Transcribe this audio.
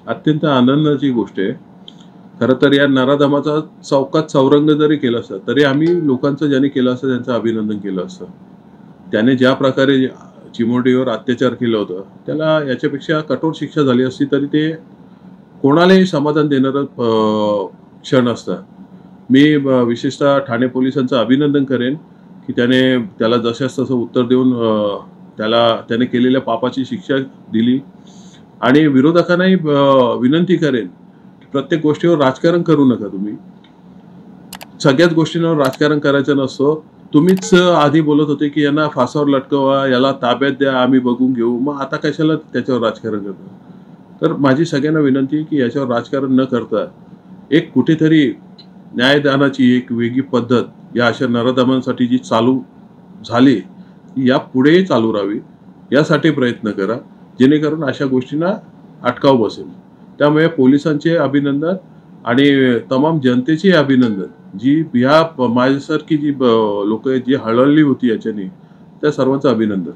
अत्यंत आनंदाची गोष्ट आहे. खरं तर या नराधमाचा चौकात चौरंग जरी केलं असतं, तरी आम्ही लोकांचं ज्याने केलं असतं त्यांचं अभिनंदन केलं असतं. त्याने ज्या प्रकारे चिमुरडीवर अत्याचार केलं होतं, त्याला याच्यापेक्षा कठोर शिक्षा झाली असती तरी ते कोणालाही समाधान देणारं क्षण असतं. मी विशेषतः ठाणे पोलिसांचं अभिनंदन करेन, की त्याला जशास तसं उत्तर देऊन त्याने केलेल्या पापाची शिक्षा दिली आणि विरोधकांनाही विनंती करेन, की प्रत्येक गोष्टीवर राजकारण करू नका तुम्ही. सगळ्याच गोष्टींवर राजकारण करायचं नसतं. तुम्हीच आधी बोलत होते, की यांना फासावर लटकवा, याला ताब्यात द्या, आम्ही बघून घेऊ. मग आता कशाला त्याच्यावर राजकारण करता? तर माझी सगळ्यांना विनंती आहे, की याच्यावर राजकारण न करता एक कुठेतरी न्यायदानाची एक वेगळी पद्धत या अशा नराधमांसाठी जी चालू झाली, ती यापुढेही चालू राहावी, यासाठी प्रयत्न करा. जेणेकरून अशा गोष्टींना अटकाव बसेल. त्यामुळे पोलिसांचे अभिनंदन आणि तमाम जनतेचे अभिनंदन. जी माझ्यासारखी जी लोकं आहेत, जी हळहळली होती याच्याने, त्या सर्वांचं अभिनंदन.